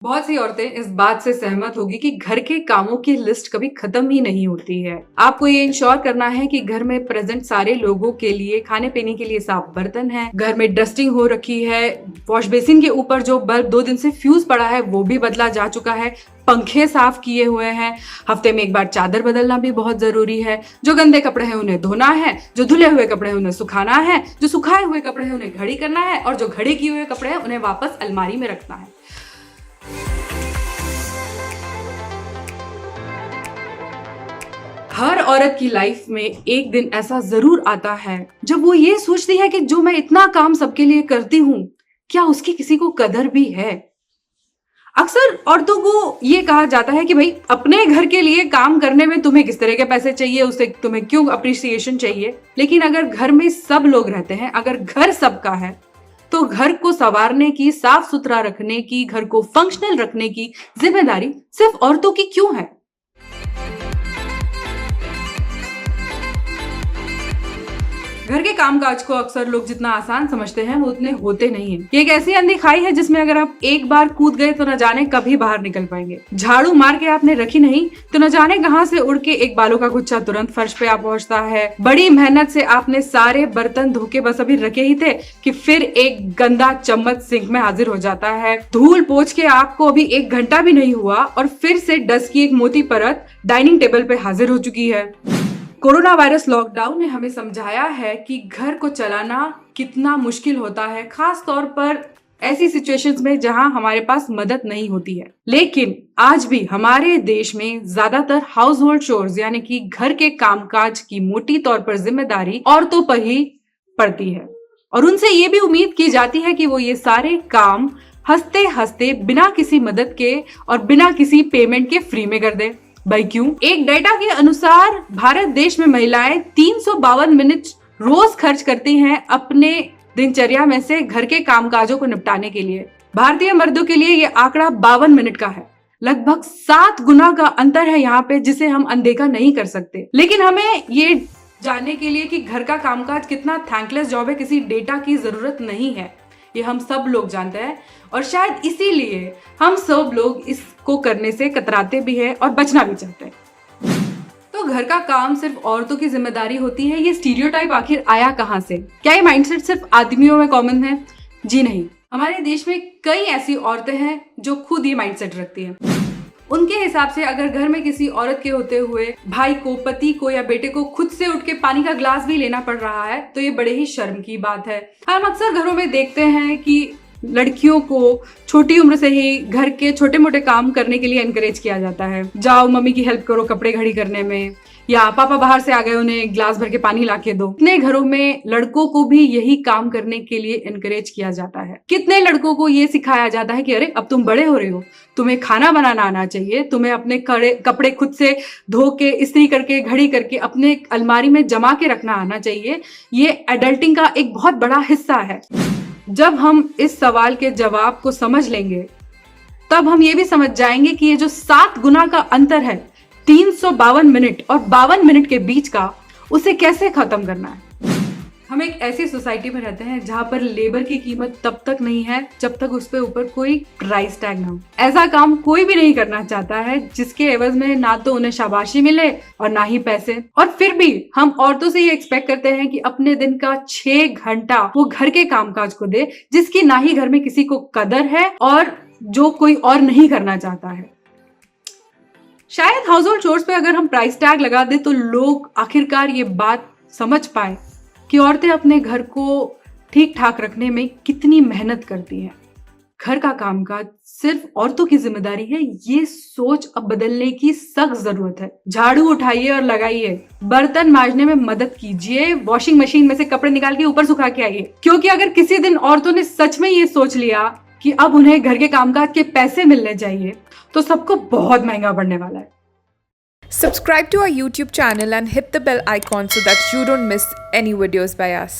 बहुत सी औरतें इस बात से सहमत होगी कि घर के कामों की लिस्ट कभी खत्म ही नहीं होती है। आपको ये इंश्योर करना है कि घर में प्रेजेंट सारे लोगों के लिए खाने पीने के लिए साफ बर्तन है, घर में डस्टिंग हो रखी है, वॉश बेसिन के ऊपर जो बल्ब 2 दिन से फ्यूज पड़ा है वो भी बदला जा चुका है, पंखे साफ किए हुए हैं, हफ्ते में एक बार चादर बदलना भी बहुत जरूरी है, जो गंदे कपड़े हैं उन्हें धोना है, जो धुले हुए कपड़े हैं उन्हें सुखाना है, जो सुखाए हुए कपड़े हैं उन्हें घड़ी करना है और जो घड़ी किए हुए कपड़े हैं उन्हें वापस अलमारी में रखना है। हर औरत की लाइफ में एक दिन ऐसा जरूर आता है जब वो ये सोचती है कि जो मैं इतना काम सबके लिए करती हूँ, क्या उसकी किसी को कदर भी है। अक्सर औरतों को ये कहा जाता है कि भाई अपने घर के लिए काम करने में तुम्हें किस तरह के पैसे चाहिए, उससे तुम्हें क्यों अप्रिसिएशन चाहिए। लेकिन अगर घर में सब लोग रहते हैं, अगर घर सबका है, तो घर को संवारने की, साफ सुथरा रखने की, घर को फंक्शनल रखने की जिम्मेदारी सिर्फ औरतों की क्यों है। घर के कामकाज को अक्सर लोग जितना आसान समझते हैं वो उतने होते नहीं हैं। ये एक ऐसी अंधी खाई है जिसमें अगर आप एक बार कूद गए तो न जाने कभी बाहर निकल पाएंगे। झाड़ू मार के आपने रखी नहीं तो न जाने कहां से उड़ के एक बालों का गुच्छा तुरंत फर्श पे आ पहुंचता है। बड़ी मेहनत से आपने सारे बर्तन धो के बस अभी रखे ही थे कि फिर एक गंदा चम्मच सिंक में हाजिर हो जाता है। धूल पोंछ के आपको अभी 1 घंटा भी नहीं हुआ और फिर से डस्ट की एक मोटी परत डाइनिंग टेबल पे हाजिर हो चुकी है। कोरोना वायरस लॉकडाउन ने हमें समझाया है कि घर को चलाना कितना मुश्किल होता है, खास तौर पर ऐसी सिचुएशंस में जहां हमारे पास मदद नहीं होती है। लेकिन आज भी हमारे देश में ज्यादातर हाउस होल्ड चोर्स यानी कि घर के कामकाज की मोटी तौर पर जिम्मेदारी औरतों पर ही पड़ती है और उनसे ये भी उम्मीद की जाती है कि वो ये सारे काम हंसते हंसते बिना किसी मदद के और बिना किसी पेमेंट के फ्री में कर दे। भाई क्यों? एक डेटा के अनुसार भारत देश में महिलाएं 352 मिनट रोज खर्च करती हैं अपने दिनचर्या में से घर के कामकाजों को निपटाने के लिए। भारतीय मर्दों के लिए ये आंकड़ा 52 मिनट का है। लगभग 7 गुना का अंतर है यहाँ पे, जिसे हम अनदेखा नहीं कर सकते। लेकिन हमें ये जानने के लिए कि घर का कामकाज कितना थैंकलेस जॉब है, किसी डेटा की जरूरत नहीं है। ये हम सब लोग जानते हैं और शायद इसीलिए हम सब लोग इसको करने से कतराते भी हैं और बचना भी चाहते हैं। तो घर का काम सिर्फ औरतों की जिम्मेदारी होती है, ये स्टीरियोटाइप आखिर आया कहां से? क्या ये माइंडसेट सिर्फ आदमियों में कॉमन है? जी नहीं, हमारे देश में कई ऐसी औरतें हैं जो खुद ये माइंडसेट रखती हैं। उनके हिसाब से अगर घर में किसी औरत के होते हुए भाई को, पति को या बेटे को खुद से उठ के पानी का ग्लास भी लेना पड़ रहा है तो ये बड़े ही शर्म की बात है। हम अक्सर घरों में देखते हैं कि लड़कियों को छोटी उम्र से ही घर के छोटे मोटे काम करने के लिए एनकरेज किया जाता है। जाओ मम्मी की हेल्प करो कपड़े घड़ी करने में, या पापा बाहर से आ गए उन्हें ग्लास भर के पानी ला के दो। कितने घरों में लड़कों को भी यही काम करने के लिए एनकरेज किया जाता है। कितने लड़कों को ये सिखाया जाता है कि अरे अब तुम बड़े हो रहे हो, तुम्हें खाना बनाना आना चाहिए, तुम्हें अपने कपड़े खुद से धो के, इस्त्री करके, घड़ी करके अपने अलमारी में जमा के रखना आना चाहिए। ये एडल्टिंग का एक बहुत बड़ा हिस्सा है। जब हम इस सवाल के जवाब को समझ लेंगे तब हम ये भी समझ जाएंगे कि ये जो 7 गुना का अंतर है 352 मिनट और 52 मिनट के बीच का, उसे कैसे खत्म करना है। हम एक ऐसी सोसाइटी में रहते हैं जहां पर लेबर की कीमत तब तक नहीं है जब तक उस पे ऊपर कोई प्राइस टैग ना हो। ऐसा काम कोई भी नहीं करना चाहता है जिसके एवज में ना तो उन्हें शाबाशी मिले और ना ही पैसे। और फिर भी हम औरतों से ये एक्सपेक्ट करते हैं कि अपने दिन का 6 घंटा वो घर के कामकाज को दे, जिसकी ना ही घर में किसी को कदर है और जो कोई और नहीं करना चाहता है। शायद हाउस होल्ड चोर्स पे अगर हम प्राइस टैग लगा दे तो लोग आखिरकार ये बात समझ पाए कि औरतें अपने घर को ठीक ठाक रखने में कितनी मेहनत करती हैं। घर का कामकाज सिर्फ औरतों की जिम्मेदारी है, ये सोच अब बदलने की सख्त जरूरत है। झाड़ू उठाइए और लगाइए, बर्तन मांजने में मदद कीजिए, वॉशिंग मशीन में से कपड़े निकाल के ऊपर सुखा के आइए। क्योंकि अगर किसी दिन औरतों ने सच में ये सोच लिया कि अब उन्हें घर के कामकाज के पैसे मिलने चाहिए तो सबको बहुत महंगा पड़ने वाला है। Subscribe to our YouTube channel and hit the bell icon so that you don't miss any videos by us.